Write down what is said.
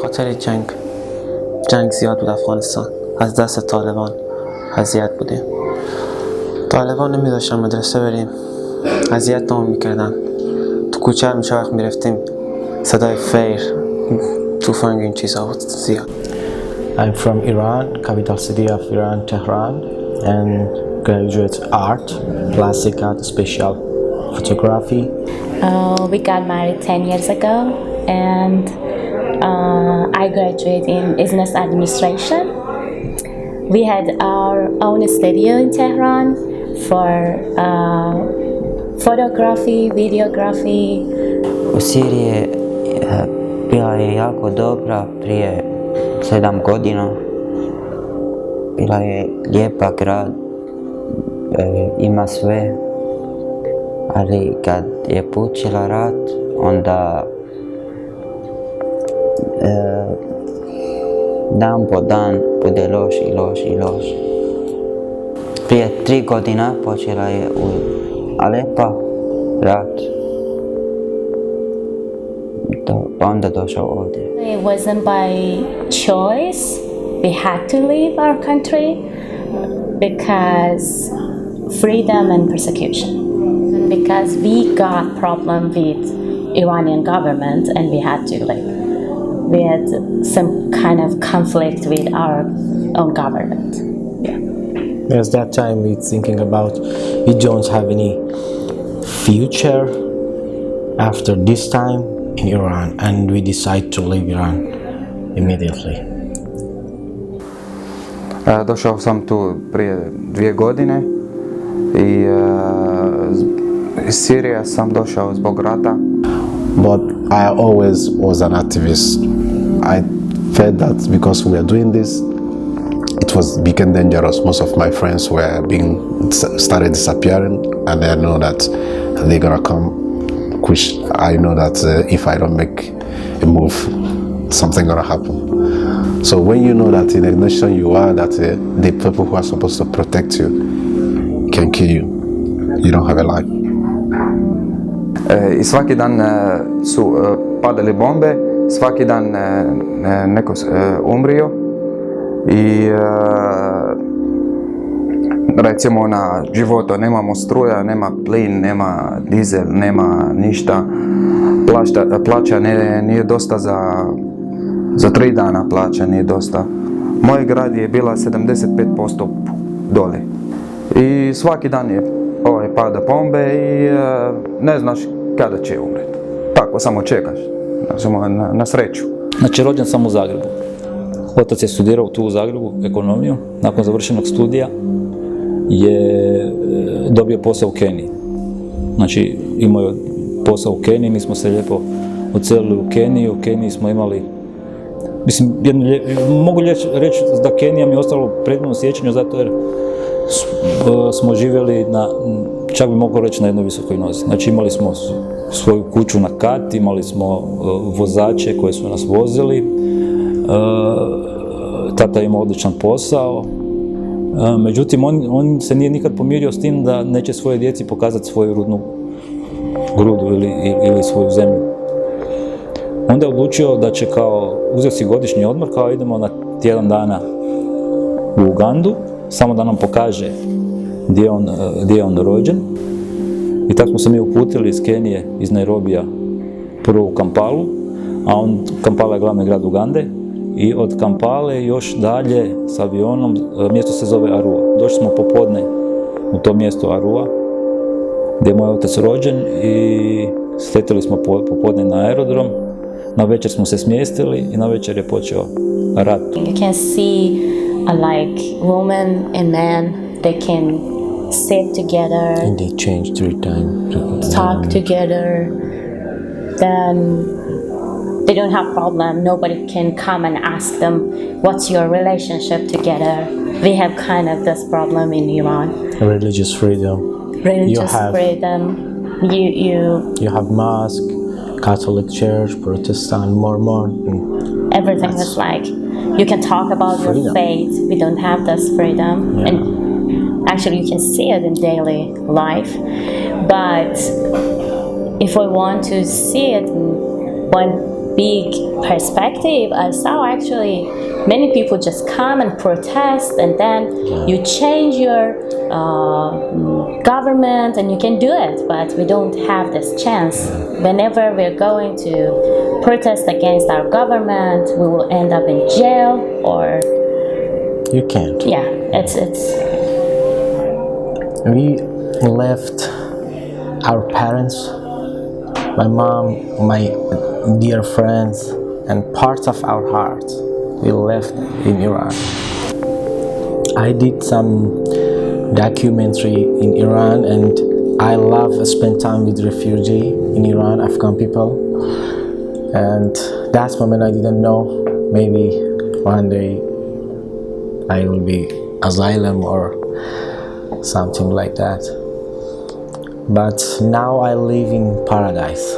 خاطر جنگ زیاد بود افغانستان. از دست طالبان اذیت بودیم. طالبان نمیذاشتن مدرسه بریم، اذیت نامون میکردن. تو کوچه همیشه وقت میرفتیم صدای فیر، توفنگ این چیزا بود زیاد. I'm from Iran, capital city of Iran, Tehran, and graduate art, plastic art, special photography. We got married 10 years ago, and I graduated in business administration. We had our own studio in Tehran for photography, videography. U Siriji bila je jako dobra prije 7 godina. Bila je lijepa grad, ima sve, ali kad je počela rat, onda dan po dan bude loš i loš i loš. Prije 3 godina počela je u Alepa rat. Pa onda došao ovdje. It wasn't by choice. We had to leave our country because freedom and persecution. And because we got problem with Iranian government and we had to leave. We had some kind of conflict with our own government. Yes, that time we thinking about we don't have any future after this time in Iran, and we decide to leave Iran immediately. Došao sam tu prije 2 godine i iz Sirije sam došao zbog rata. But I always was an activist. I felt that because we were doing this, it became dangerous. Most of my friends were started disappearing, and I know that they're gonna come. Which I know that if I don't make a move, something gonna happen. So when you know that in a nation you are, that the people who are supposed to protect you can kill you, you don't have a life. I svaki dan su padali bombe, svaki dan neko umrio i recimo na životu nemamo struja, nema plin, nema dizel, nema ništa. Plaća nije dosta za 3 dana, plaća nije dosta. Moj grad je bila 75% dole. I svaki dan je pada bombe i ne znaš kada će umreti. Tako samo čekaš, samo na sreću. Znači, rođen sam u Zagrebu. Otac je studirao tu u Zagrebu ekonomiju. Nakon završenog studija je dobio posao u Keniji. Znači, imao je posao u Keniji, mi smo se lijepo odselili u Keniju. U Keniji smo imali, mislim, mogu reći da Kenija mi je ostalo predivno sjećanje zato jer smo živjeli čak bi mogao reći na jednoj visokoj nozi. Znači, imali smo svoju kuću na kat, imali smo vozače koji su nas vozili, tata je imao odličan posao. Međutim, on se nije nikad pomirio s tim da neće svoje djeci pokazati svoju rudnu grudu ili svoju zemlju. Onda je odlučio da će uzeo si godišnji odmor, kao idemo na tjedan dana u Ugandu, samo da nam pokaže gdje je on rođen. I tako smo se mi uputili iz Kenije, iz Nairobija, prvo u Kampalu, a Kampala je glavni grad Ugande. I od Kampale još dalje s avionom, mjesto se zove Arua. Došli smo popodne u to mjesto Arua, gdje je moj otac rođen i sletili smo popodne na aerodrom. Na večer smo se smjestili i na večer je počeo rat. You can see like woman and man, they can sit together, And they changed 3 times. talk together, then they don't have problem. Nobody can come and ask them, what's your relationship together? We have kind of this problem in Iran. Religious freedom. Religious freedom. You have mosque, Catholic Church, Protestant, Mormon. Everything is like, you can talk about your faith. We don't have this freedom. Yeah. And actually you can see it in daily life. But if we want to see it when big perspective, I saw actually many people just come and protest, and then you change your government and you can do it, but we don't have this chance. Whenever we're going to protest against our government, we will end up in jail, or You can't. yeah, it's We left our parents, my mom, my dear friends, and parts of our heart. We left in Iran. I did some documentary in Iran, and I love to spend time with refugees in Iran, Afghan people. And that moment I didn't know, maybe one day I will be asylum or something like that. But now I live in paradise.